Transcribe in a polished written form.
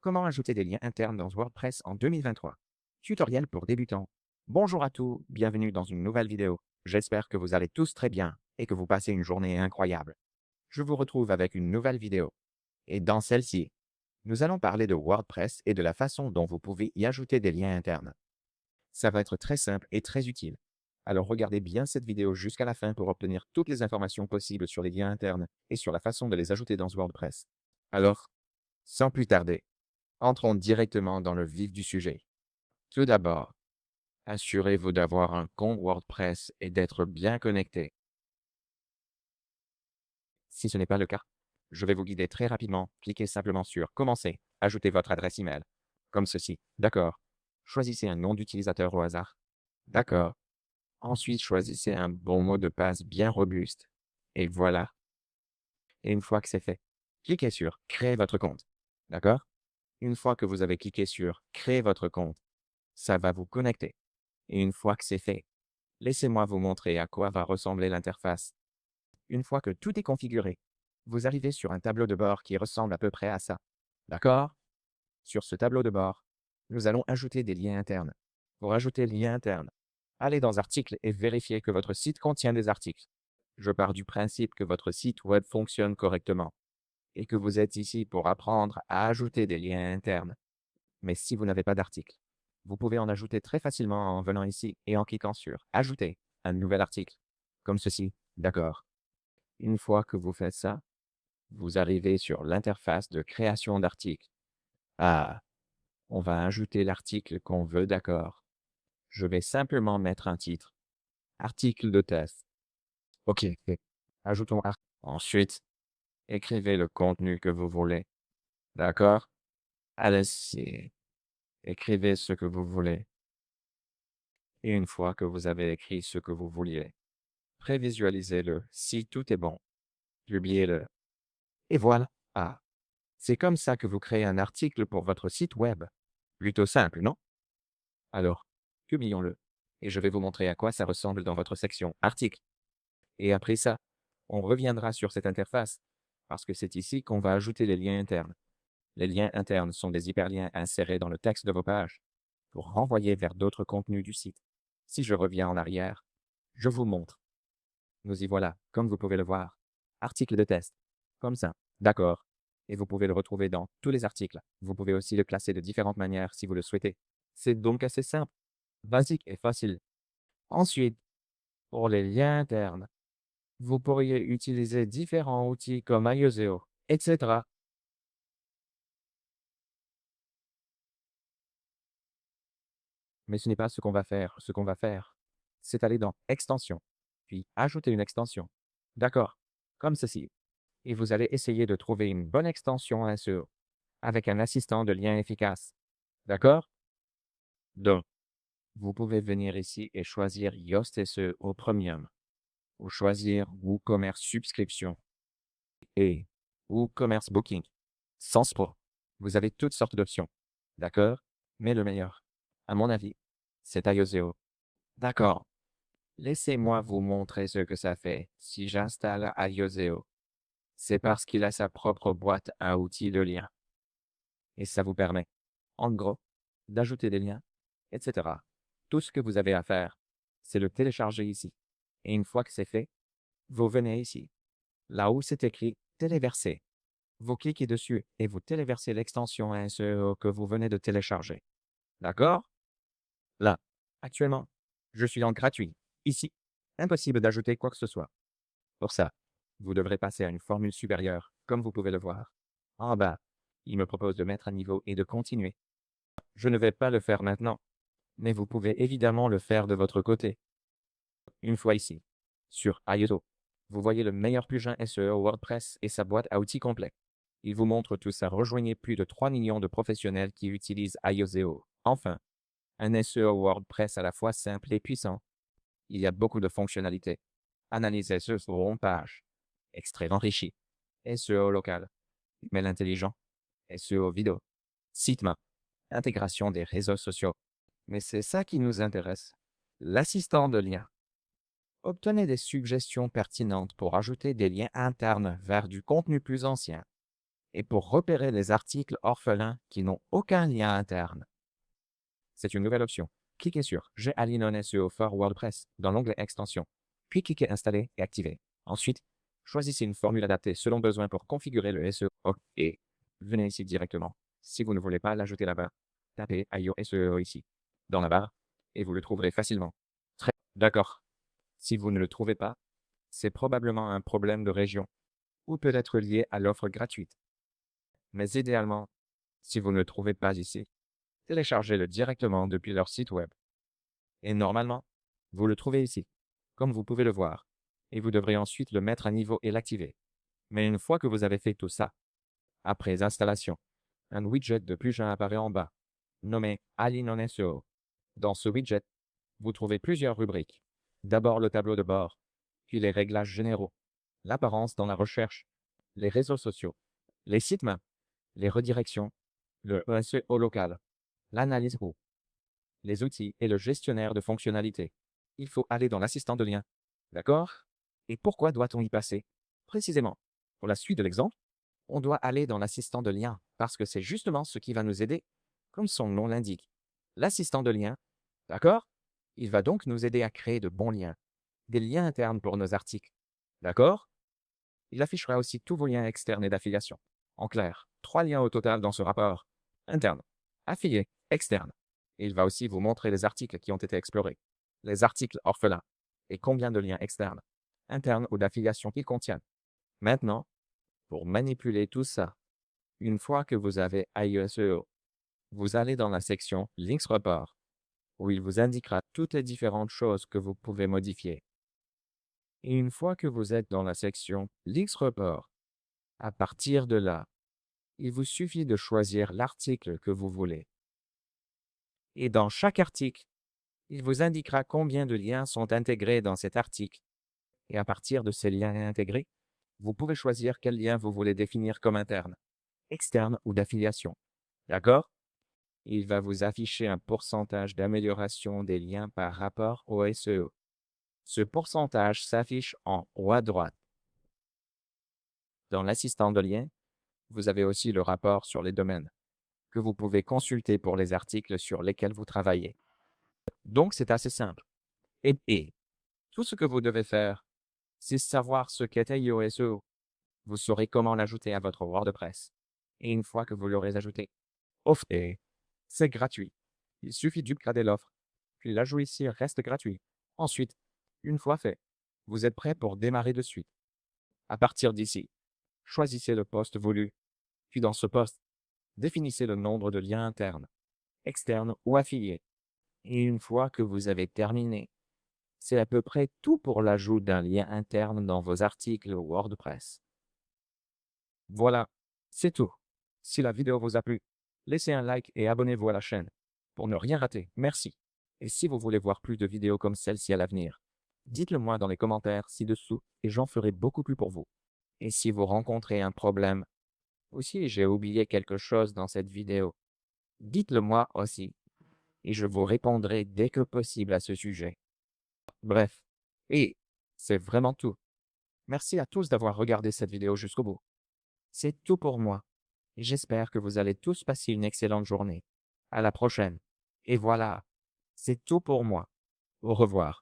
Comment ajouter des liens internes dans WordPress en 2023? Tutoriel pour débutants. Bonjour à tous, bienvenue dans une nouvelle vidéo. J'espère que vous allez tous très bien et que vous passez une journée incroyable. Je vous retrouve avec une nouvelle vidéo. Et dans celle-ci, nous allons parler de WordPress et de la façon dont vous pouvez y ajouter des liens internes. Ça va être très simple et très utile. Alors regardez bien cette vidéo jusqu'à la fin pour obtenir toutes les informations possibles sur les liens internes et sur la façon de les ajouter dans WordPress. Alors, sans plus tarder, entrons directement dans le vif du sujet. Tout d'abord, assurez-vous d'avoir un compte WordPress et d'être bien connecté. Si ce n'est pas le cas, je vais vous guider très rapidement. Cliquez simplement sur Commencer, ajoutez votre adresse email, comme ceci. D'accord. Choisissez un nom d'utilisateur au hasard. D'accord. Ensuite, choisissez un bon mot de passe bien robuste. Et voilà. Et une fois que c'est fait, cliquez sur Créer votre compte. D'accord? Une fois que vous avez cliqué sur Créer votre compte, ça va vous connecter. Et une fois que c'est fait, laissez-moi vous montrer à quoi va ressembler l'interface. Une fois que tout est configuré, vous arrivez sur un tableau de bord qui ressemble à peu près à ça. D'accord? Sur ce tableau de bord, nous allons ajouter des liens internes. Pour ajouter le lien interne, allez dans Articles et vérifiez que votre site contient des articles. Je pars du principe que votre site web fonctionne correctement et que vous êtes ici pour apprendre à ajouter des liens internes. Mais si vous n'avez pas d'article, vous pouvez en ajouter très facilement en venant ici et en cliquant sur Ajouter un nouvel article, comme ceci. D'accord. Une fois que vous faites ça, vous arrivez sur l'interface de création d'articles. Ah, on va ajouter l'article qu'on veut, d'accord. Je vais simplement mettre un titre. Article de test. OK. Ajoutons art. Ensuite, écrivez le contenu que vous voulez. D'accord? Allez-y. Écrivez ce que vous voulez. Et une fois que vous avez écrit ce que vous vouliez, prévisualisez-le. Si tout est bon, publiez-le. Et voilà. Ah, c'est comme ça que vous créez un article pour votre site web. Plutôt simple, non? Alors, publions-le. Et je vais vous montrer à quoi ça ressemble dans votre section Articles. Et après ça, on reviendra sur cette interface, parce que c'est ici qu'on va ajouter les liens internes. Les liens internes sont des hyperliens insérés dans le texte de vos pages pour renvoyer vers d'autres contenus du site. Si je reviens en arrière, je vous montre. Nous y voilà, comme vous pouvez le voir. Article de test. Comme ça. D'accord. Et vous pouvez le retrouver dans tous les articles. Vous pouvez aussi le classer de différentes manières si vous le souhaitez. C'est donc assez simple, basique et facile. Ensuite, pour les liens internes, vous pourriez utiliser différents outils comme Ioseo, etc. Mais ce n'est pas ce qu'on va faire. Ce qu'on va faire, c'est aller dans Extensions, puis ajouter une extension. D'accord. Comme ceci. Et vous allez essayer de trouver une bonne extension SEO avec un assistant de lien efficace. D'accord? Donc, vous pouvez venir ici et choisir Yoast SEO Premium ou choisir WooCommerce Subscription et WooCommerce Booking. Sans Pro. Vous avez toutes sortes d'options. D'accord? Mais le meilleur, à mon avis, c'est Ioseo. D'accord. Laissez-moi vous montrer ce que ça fait si j'installe Ioseo. C'est parce qu'il a sa propre boîte à outils de lien. Et ça vous permet, en gros, d'ajouter des liens, etc. Tout ce que vous avez à faire, c'est le télécharger ici. Et une fois que c'est fait, vous venez ici, là où c'est écrit Téléverser. Vous cliquez dessus et vous téléversez l'extension SEO que vous venez de télécharger. D'accord? Là, actuellement, je suis en gratuit. Ici, impossible d'ajouter quoi que ce soit. Pour ça, vous devrez passer à une formule supérieure, comme vous pouvez le voir. En bas, il me propose de mettre un niveau et de continuer. Je ne vais pas le faire maintenant, mais vous pouvez évidemment le faire de votre côté. Une fois ici, sur Ioseo, vous voyez le meilleur plugin SEO WordPress et sa boîte à outils complète. Il vous montre tout ça. Rejoignez plus de 3 millions de professionnels qui utilisent Ioseo. Enfin, un SEO WordPress à la fois simple et puissant. Il y a beaucoup de fonctionnalités. Analyse SEO sur home page. Extrait enrichi. SEO local. Email intelligent. SEO vidéo. Sitemap. Intégration des réseaux sociaux. Mais c'est ça qui nous intéresse. L'assistant de lien. Obtenez des suggestions pertinentes pour ajouter des liens internes vers du contenu plus ancien. et pour repérer les articles orphelins qui n'ont aucun lien interne. C'est une nouvelle option. Cliquez sur J'ai aligné un SEO for WordPress dans l'onglet Extensions, puis cliquez Installer et Activer. Ensuite, choisissez une formule adaptée selon besoin pour configurer le SEO et venez ici directement. Si vous ne voulez pas l'ajouter là-bas, tapez IO SEO ici, dans la barre, et vous le trouverez facilement. Très d'accord. Si vous ne le trouvez pas, c'est probablement un problème de région ou peut-être lié à l'offre gratuite. Mais idéalement, si vous ne le trouvez pas ici, téléchargez-le directement depuis leur site web. Et normalement, vous le trouvez ici, comme vous pouvez le voir, et vous devrez ensuite le mettre à niveau et l'activer. Mais une fois que vous avez fait tout ça, après installation, un widget de plugin apparaît en bas, nommé Align on SEO. Dans ce widget, vous trouvez plusieurs rubriques. D'abord le tableau de bord, puis les réglages généraux, l'apparence dans la recherche, les réseaux sociaux, les sitemap, les redirections, le SEO local, l'analyse roue, les outils et le gestionnaire de fonctionnalités. Il faut aller dans l'assistant de lien. D'accord? Et pourquoi doit-on y passer? Précisément, pour la suite de l'exemple, on doit aller dans l'assistant de lien parce que c'est justement ce qui va nous aider, comme son nom l'indique. L'assistant de lien, d'accord? Il va donc nous aider à créer de bons liens, des liens internes pour nos articles. D'accord? Il affichera aussi tous vos liens externes et d'affiliation. En clair, 3 liens au total dans ce rapport. Interne, affilié, externe. Et il va aussi vous montrer les articles qui ont été explorés, les articles orphelins, et combien de liens externes, internes ou d'affiliation qu'ils contiennent. Maintenant, pour manipuler tout ça, une fois que vous avez IESEO, vous allez dans la section Links Report, où il vous indiquera toutes les différentes choses que vous pouvez modifier. Et une fois que vous êtes dans la section Links Report, à partir de là, il vous suffit de choisir l'article que vous voulez. Et dans chaque article, il vous indiquera combien de liens sont intégrés dans cet article. Et à partir de ces liens intégrés, vous pouvez choisir quel lien vous voulez définir comme interne, externe ou d'affiliation. D'accord? Il va vous afficher un pourcentage d'amélioration des liens par rapport au SEO. Ce pourcentage s'affiche en haut à droite. Dans l'assistant de lien, vous avez aussi le rapport sur les domaines, que vous pouvez consulter pour les articles sur lesquels vous travaillez. Donc, c'est assez simple. Et tout ce que vous devez faire, c'est savoir ce qu'est IOSEO. Vous saurez comment l'ajouter à votre WordPress. Et une fois que vous l'aurez ajouté, c'est gratuit. Il suffit d'upgrader l'offre, puis l'ajout ici reste gratuit. Ensuite, une fois fait, vous êtes prêt pour démarrer de suite. À partir d'ici, choisissez le poste voulu, puis dans ce poste, définissez le nombre de liens internes, externes ou affiliés. Et une fois que vous avez terminé, c'est à peu près tout pour l'ajout d'un lien interne dans vos articles WordPress. Voilà, c'est tout. Si la vidéo vous a plu, laissez un like et abonnez-vous à la chaîne pour ne rien rater. Merci. Et si vous voulez voir plus de vidéos comme celle-ci à l'avenir, dites-le moi dans les commentaires ci-dessous et j'en ferai beaucoup plus pour vous. Et si vous rencontrez un problème, ou si j'ai oublié quelque chose dans cette vidéo, dites-le moi aussi et je vous répondrai dès que possible à ce sujet. Bref, et c'est vraiment tout. Merci à tous d'avoir regardé cette vidéo jusqu'au bout. C'est tout pour moi. J'espère que vous allez tous passer une excellente journée. À la prochaine. Et voilà, c'est tout pour moi. Au revoir.